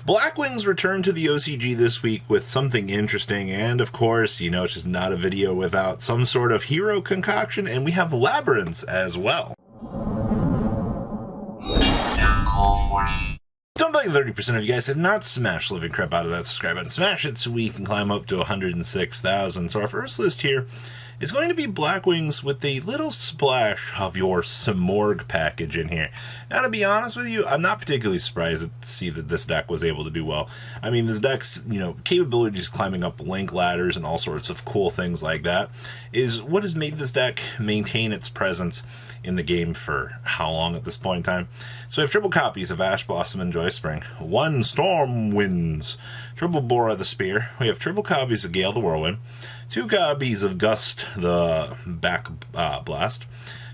Blackwings returned to the OCG this week with something interesting, and of course, you know, it's just not a video without some sort of hero concoction, and we have Labyrinths as well. Don't believe 30% of you guys have not smashed the living crap out of that subscribe button. Smash it so we can climb up to 106,000. So our first list here is going to be Blackwings with a little splash of your Simorgh package in here. Now, to be honest with you, I'm not particularly surprised to see that this deck was able to do well. I mean, this deck's, capabilities climbing up link ladders and all sorts of cool things like that is what has made this deck maintain its presence in the game for how long at this point in time. So we have triple copies of Ash Blossom and Joy Spring, one Storm Winds, triple Bora the Spear, we have triple copies of Gale the Whirlwind, two copies of Gust the Back Blast,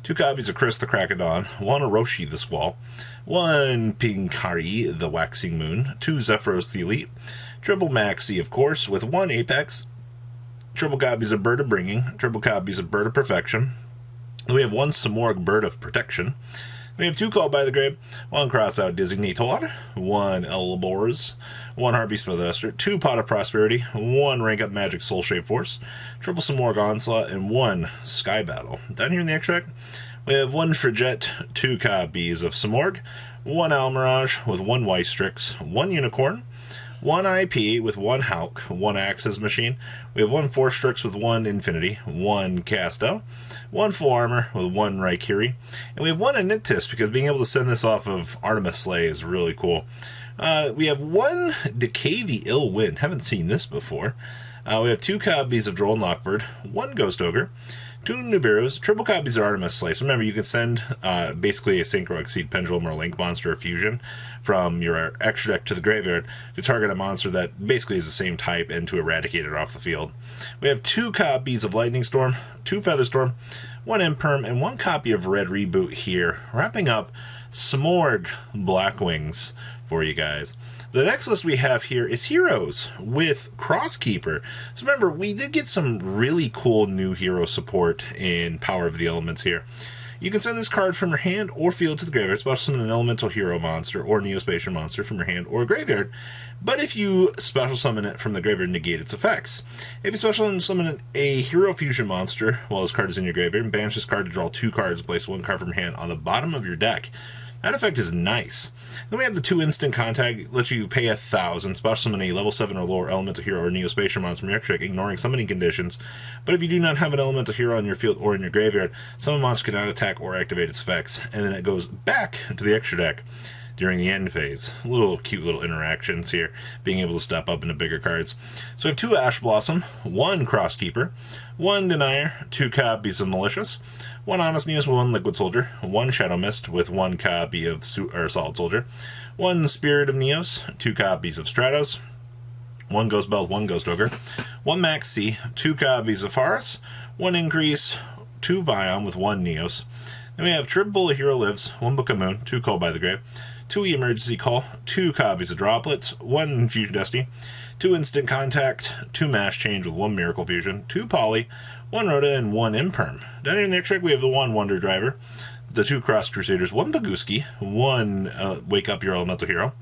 two copies of Chris the Crack of Dawn, one Orochi the Squall, one Pinkari the Waxing Moon, two Zephyros the Elite, triple Maxi, of course, with one Apex, triple copies of Bird of Bringing, triple copies of Bird of Perfection. We have one Simorgh Bird of Protection. We have two Called by the Grave, one Crossout Designator, one Elborz, one Harpy's Featherduster, two Pot of Prosperity, one Rank Up Magic Soul Shape Force, triple Simorgh Onslaught, and one Sky Battle. Down here in the extract, we have one Frigette, two copies of Simorgh, one Almirage with one Weistrix, one Unicorn, one IP with one Hulk, one Axis Machine. We have one Forstrix with one Infinity, one Casto, one Full Armor with one Raikiri, and we have one Anitis because being able to send this off of Artemis Slay is really cool. We have one Decay the Ill Wind. Haven't seen this before. We have two copies of Droll and Lockbird, one Ghost Ogre, two Nibiru's, triple copies of Artemis Slay. So remember, you can send basically a Synchro Exceed Pendulum or Link Monster or Fusion from your extra deck to the graveyard to target a monster that basically is the same type and to eradicate it off the field. We have two copies of Lightning Storm, two Featherstorm, one Imperm, and one copy of Red Reboot here, wrapping up Simorgh Blackwings for you guys. The next list we have here is Heroes with Crosskeeper. So remember, we did get some really cool new hero support in Power of the Elements here. You can send this card from your hand or field to the graveyard. Special summon an elemental hero monster or Neospatial monster from your hand or graveyard. But if you special summon it from the graveyard, negate its effects. If you special summon a hero fusion monster while this card is in your graveyard, and banish this card to draw two cards and place one card from your hand on the bottom of your deck. That effect is nice. Then we have the two instant contact, lets you pay 1,000, special summon a level 7 or lower elemental hero or Neospatial monster from your extra deck, ignoring summoning conditions. But if you do not have an elemental hero on your field or in your graveyard, summon monster cannot attack or activate its effects, and then it goes back to the extra deck during the end phase. Cute little interactions here, being able to step up into bigger cards. So we have two Ash Blossom, one Crosskeeper, one Denier, two copies of Malicious, one Honest Neos with one Liquid Soldier, one Shadow Mist with one copy of Solid Soldier, one Spirit of Neos, two copies of Stratos, one Ghost Bell, one Ghost Ogre, one Max C, two copies of Faris, one Increase, two Vion with one Neos. Then we have triple Hero Lives, one Book of Moon, two Called by the Grave, two Emergency Call, two copies of Droplets, one Infusion Destiny, two Instant Contact, two Mash Change with one Miracle Fusion, two Poly, one Rhoda, and one Imperm. Down here in the extract, we have the one Wonder Driver, the two Cross Crusaders, one Paguski, one Wake Up Your Elemental Hero,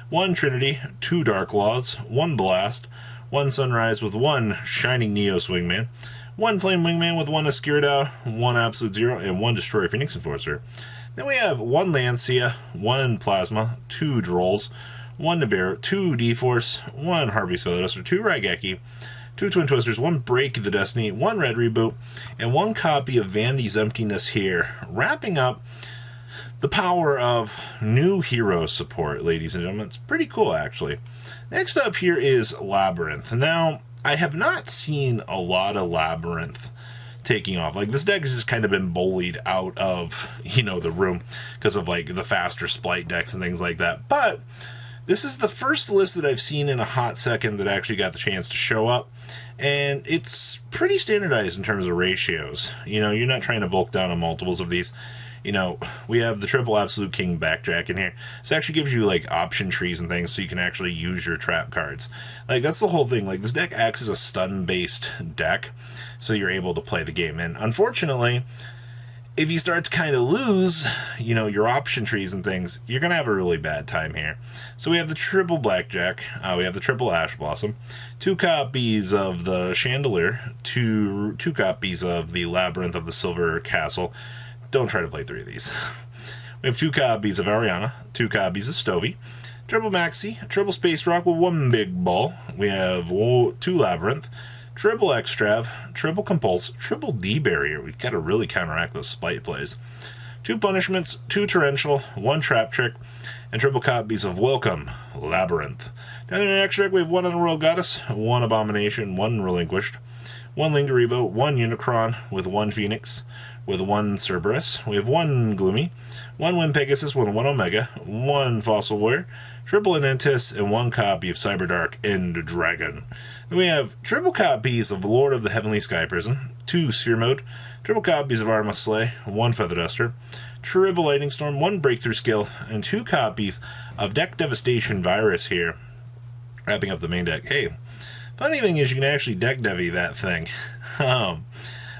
one Trinity, two Dark Laws, one Blast, one Sunrise with one Shining Neos Wingman, one Flame Wingman with one Escurida, one Absolute Zero, and one Destroyer Phoenix Enforcer. Then we have one Lancia, one Plasma, two Drolls, one Nibiru, two D-Force, one Harpy's Featherduster, two Raigeki, two Twin Twisters, one Break the Destiny, one Red Reboot, and one copy of Vandy's Emptiness here, wrapping up the power of new hero support, ladies and gentlemen. It's pretty cool, actually. Next up here is Labyrinth. Now, I have not seen a lot of Labyrinth taking off. Like, this deck has just kind of been bullied out of, the room because of, the faster Splight decks and things like that. But this is the first list that I've seen in a hot second that actually got the chance to show up. And it's pretty standardized in terms of ratios. You're not trying to bulk down on multiples of these. We have the triple Absolute King Backjack in here. This actually gives you, option trees and things so you can actually use your trap cards. That's the whole thing. This deck acts as a stun-based deck, so you're able to play the game. And unfortunately, if you start to kind of lose, you know, your option trees and things, you're going to have a really bad time here. So we have the triple Blackjack, we have the triple Ash Blossom, 2 copies of the Chandelier, two copies of the Labyrinth of the Silver Castle. Don't try to play 3 of these. We have 2 copies of Ariana, 2 copies of Stovey, triple Maxi, triple Space Rock with 1 big ball. We have 2 Labyrinth, triple Extrav, triple Compulse, triple D Barrier. We've got to really counteract those Splight plays. 2 Punishments, 2 Torrential, 1 Trap Trick, and triple copies of Welcome, Labyrinth. Down in the next deck, we have 1 Unroyal Goddess, 1 Abomination, 1 Relinquished, 1 Lingaribo, 1 Unicron with 1 Phoenix, with 1 Cerberus. We have 1 Gloomy, 1 Wind Pegasus with 1 Omega, 1 Fossil Warrior, triple Anantis, and 1 copy of Cyberdark End Dragon. Then we have triple copies of Lord of the Heavenly Sky Prison, 2 Sphere Mode, triple copies of Artemis Slay, 1 Feather Duster, triple Lightning Storm, 1 Breakthrough Skill, and 2 copies of Deck Devastation Virus here, wrapping up the main deck. Hey, funny thing is you can actually deck devy that thing.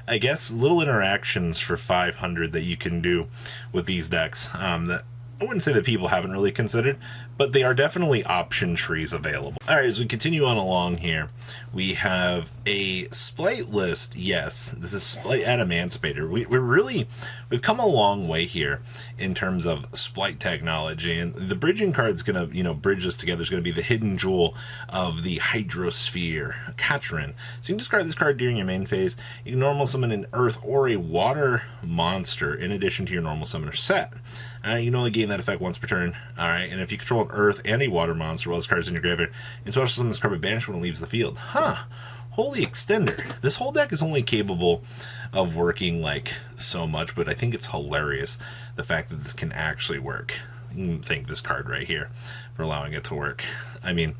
I guess little interactions for 500 that you can do with these decks that I wouldn't say that people haven't really considered, but they are definitely option trees available. All right, as we continue on along here, we have a Splight list. Yes, this is Splight Adamancipator. We've come a long way here in terms of Splight technology, and the bridging card's gonna, bridge this together. Is gonna be the hidden jewel of the Hydrosphere, Katrin. So you can discard this card during your main phase. You can normal summon an Earth or a Water monster in addition to your normal summoner set. You can only gain that effect once per turn. All right, and if you control an Earth and a Water monster while this card is in your graveyard, you can special summon this card by banish when it leaves the field. Holy extender. This whole deck is only capable of working like so much, but I think it's hilarious the fact that this can actually work. You can thank this card right here for allowing it to work. I mean,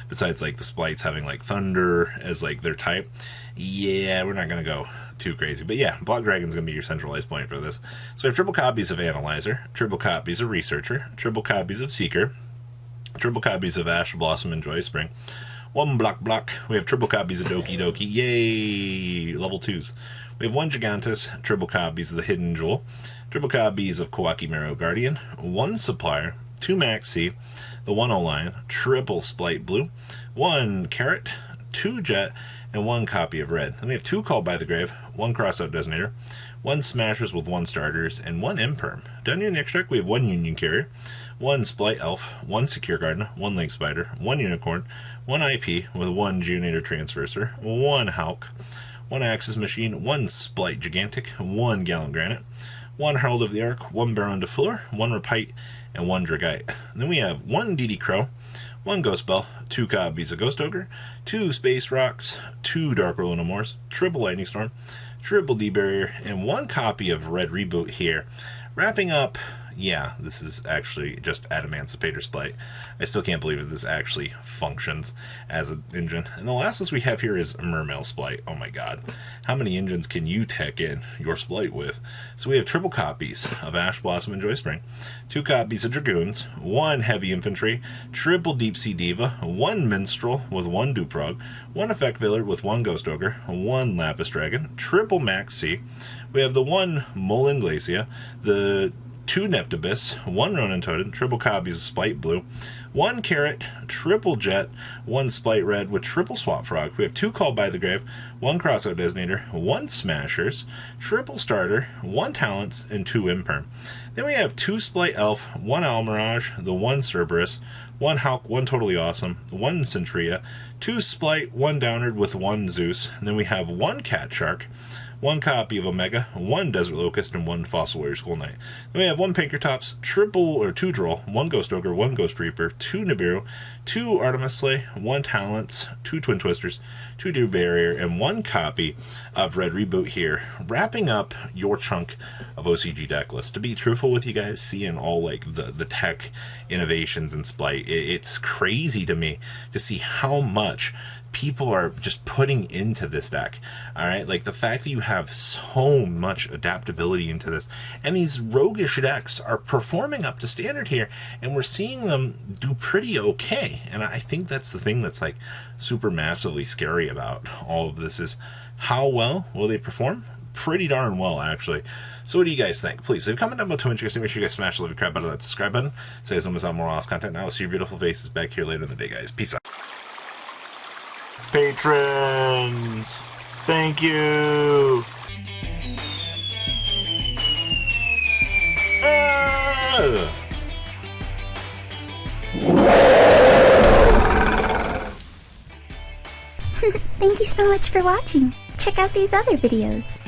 besides like the Splites having like Thunder as like their type, yeah, we're not going to go too crazy. But yeah, Black Dragon's going to be your centralized point for this. So we have triple copies of Analyzer, triple copies of Researcher, triple copies of Seeker, triple copies of Ash Blossom and Joy Spring, 1 Block. We have triple copies of Doki Doki. Yay! Level 2s. We have 1 Gigantus, triple copies of the Hidden Jewel, triple copies of Kawaki Mero Guardian, 1 Supplier, 2 Maxi, the 1 O-Lion, triple Splight Blue, 1 Carrot, 2 Jet, and 1 copy of Red. Then we have 2 Called by the Grave, 1 Crossout Designator, 1 Smashers with 1 Starters, and 1 Imperm. Down here in the next deck, we have 1 Union Carrier, 1 Splight Elf, 1 Secure Garden, 1 Link Spider, 1 Unicorn, 1 IP with 1 Geonator Transverser, 1 Hulk, 1 Axis Machine, 1 Splight Gigantic, 1 Gallant Granite, 1 Herald of the Ark, 1 Baron de Fleur, 1 Repite, and 1 Dragite. And then we have 1 DD Crow, 1 Ghost Bell, 2 copies of Ghost Ogre, 2 Space Rocks, 2 Dark Lunomors, triple Lightning Storm, triple D Barrier, and 1 copy of Red Reboot here. Wrapping up, yeah, this is actually just Adamancipator Splight. I still can't believe that this actually functions as an engine. And the last list we have here is Mermail Splight. Oh my god. How many engines can you tech in your Splight with? So we have triple copies of Ash Blossom and Joy Spring, 2 copies of Dragoons, 1 Heavy Infantry, triple Deep Sea Diva, 1 Minstrel with 1 Duprog, 1 Effect Veiler with 1 Ghost Ogre, 1 Lapis Dragon, triple Max C. We have the 1 Molin Glacia, the 2 Neptibus, 1 Ronin Totem, triple copies of Splight Blue, 1 Carrot, triple Jet, 1 Splight Red with triple Swap Frog. We have 2 Called by the Grave, 1 Crossout Designator, 1 Smashers, triple Starter, 1 Talents, and 2 Imperm. Then we have 2 Splight Elf, 1 Almirage, the 1 Cerberus, 1 Hulk, 1 Totally Awesome, 1 Centria, 2 Splight, 1 Downard with 1 Zeus. And then we have 1 Cat Shark, 1 copy of Omega, 1 Desert Locust, and 1 Fossil Warrior Skull Knight. Then we have 1 Pinkertops, 2 Droll, 1 Ghost Ogre, 1 Ghost Reaper, 2 Nibiru, 2 Artemis Slay, 1 Talents, 2 Twin Twisters, 2 Deer Barrier, and 1 copy of Red Reboot here, wrapping up your chunk of OCG deck list. To be truthful with you guys, seeing all like the tech innovations in Splight, it's crazy to me to see how much people are just putting into this deck. All right, like the fact that you have so much adaptability into this, and these roguish decks are performing up to standard here, and we're seeing them do pretty okay. And I think that's the thing that's like super massively scary about all of this, is how well will they perform? pretty darn well, actually. So what do you guys think? Please leave a comment down below to make sure you guys smash the living crap out of that subscribe button. So you guys don't miss out on more awesome content. Now I'll see your beautiful faces back here later in the day, guys. Peace out. Patrons, thank you. Thank you so much for watching. Check out these other videos.